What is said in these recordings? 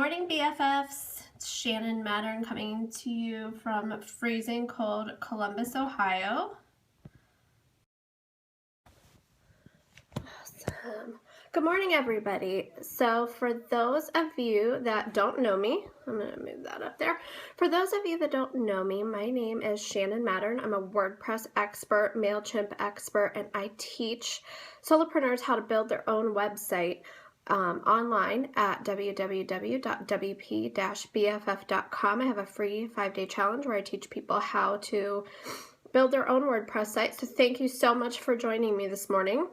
morning, BFFs. It's Shannon Mattern coming to you from freezing cold Columbus, Ohio. Awesome. Good morning, everybody. So for those of you that don't know me, I'm going to move that up there. For those of you that don't know me, my name is Shannon Mattern. I'm a WordPress expert, MailChimp expert, and I teach solopreneurs how to build their own website online at www.wp-bff.com. I have a free 5-day challenge where I teach people how to build their own WordPress site. So thank you so much for joining me this morning.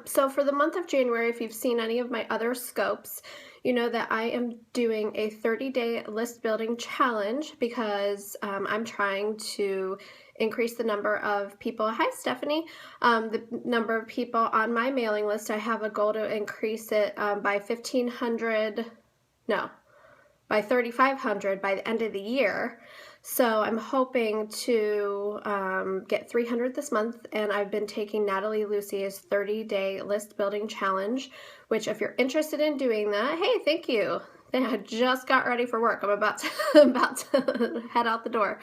So for the month of January, if you've seen any of my other scopes, you know that I am doing a 30-day list building challenge because I'm trying to increase the number of people. Hi, Stephanie. The number of people on my mailing list. I have a goal to increase it by 3,500 by the end of the year. So I'm hoping to get 300 this month, and I've been taking Natalie Lucie's 30-day list building challenge, which if you're interested in doing that, hey, thank you. I just got ready for work. I'm about to head out the door.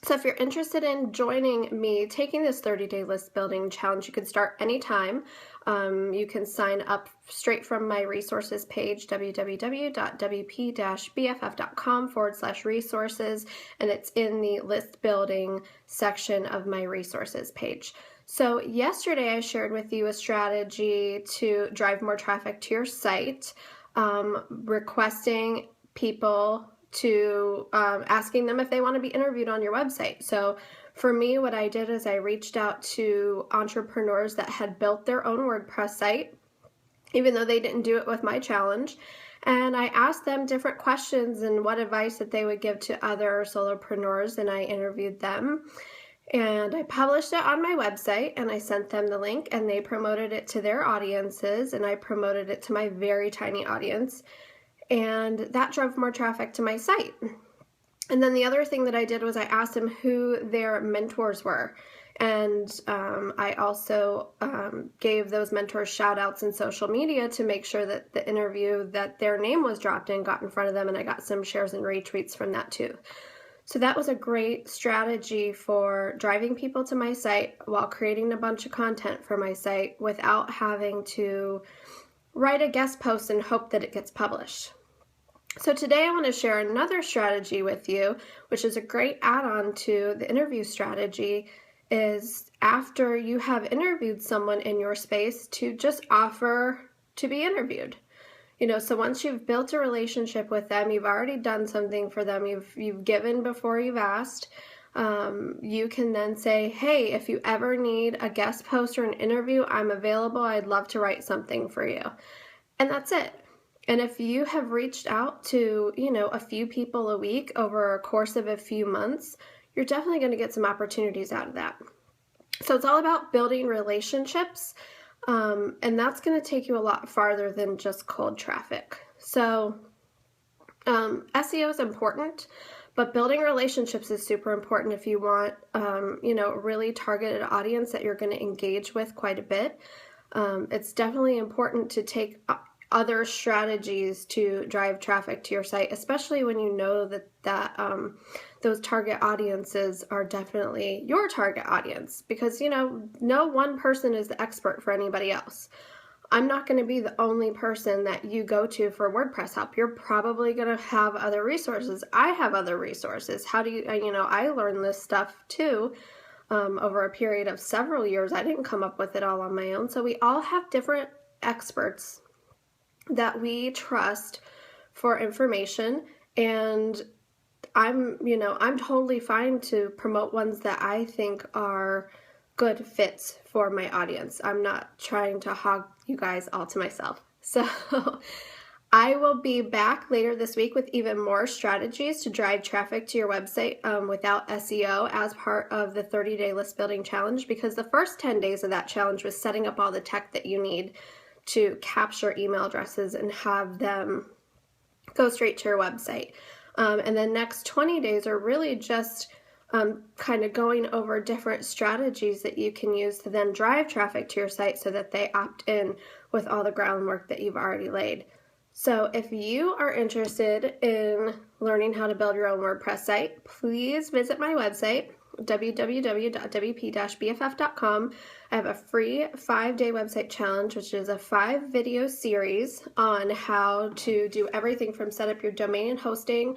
So if you're interested in joining me taking this 30-day list building challenge, you can start anytime. You can sign up straight from my resources page, www.wp-bff.com/resources, and it's in the list building section of my resources page. So yesterday I shared with you a strategy to drive more traffic to your site, requesting people to asking them if they want to be interviewed on your website. So for me, what I did is I reached out to entrepreneurs that had built their own WordPress site, even though they didn't do it with my challenge. And I asked them different questions and what advice that they would give to other solopreneurs, and I interviewed them. And I published it on my website, and I sent them the link, and they promoted it to their audiences, and I promoted it to my very tiny audience. And that drove more traffic to my site. And then the other thing that I did was I asked them who their mentors were. And I also gave those mentors shout outs in social media to make sure that the interview that their name was dropped in got in front of them, and I got some shares and retweets from that too. So that was a great strategy for driving people to my site while creating a bunch of content for my site without having to write a guest post and hope that it gets published. So today I want to share another strategy with you, which is a great add-on to the interview strategy, is after you have interviewed someone in your space to just offer to be interviewed. You know, so once you've built a relationship with them, you've already done something for them, you've given before you've asked, you can then say, hey, if you ever need a guest post or an interview, I'm available. I'd love to write something for you. And that's it. And if you have reached out to, a few people a week over a course of a few months, you're definitely going to get some opportunities out of that. So it's all about building relationships, and that's going to take you a lot farther than just cold traffic. So SEO is important, but building relationships is super important if you want, really targeted audience that you're going to engage with quite a bit. It's definitely important to take other strategies to drive traffic to your site, especially when you know that those target audiences are definitely your target audience, because no one person is the expert for anybody else. I'm not going to be the only person that you go to for WordPress help. You're probably going to have other resources. I have other resources. How do you, I learned this stuff too over a period of several years. I didn't come up with it all on my own. So we all have different experts that we trust for information, and I'm totally fine to promote ones that I think are good fits for my audience. I'm not trying to hog you guys all to myself. So I will be back later this week with even more strategies to drive traffic to your website without SEO as part of the 30-day list building challenge, because the first 10 days of that challenge was setting up all the tech that you need to capture email addresses and have them go straight to your website. And the next 20 days are really just kind of going over different strategies that you can use to then drive traffic to your site so that they opt in with all the groundwork that you've already laid. So if you are interested in learning how to build your own WordPress site, please visit my website, www.wp-bff.com. I have a free 5-day website challenge, which is a 5-video series on how to do everything from set up your domain and hosting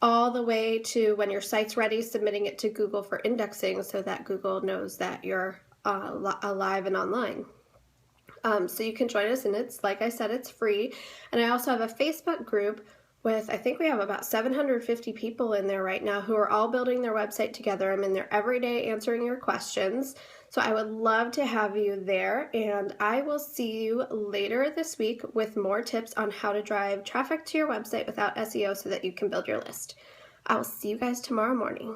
all the way to when your site's ready, submitting it to Google for indexing so that Google knows that you're alive and online. So you can join us, and it's, like I said, it's free. And I also have a Facebook group with, I think we have about 750 people in there right now who are all building their website together. I'm in there every day answering your questions. So I would love to have you there, and I will see you later this week with more tips on how to drive traffic to your website without SEO so that you can build your list. I will see you guys tomorrow morning.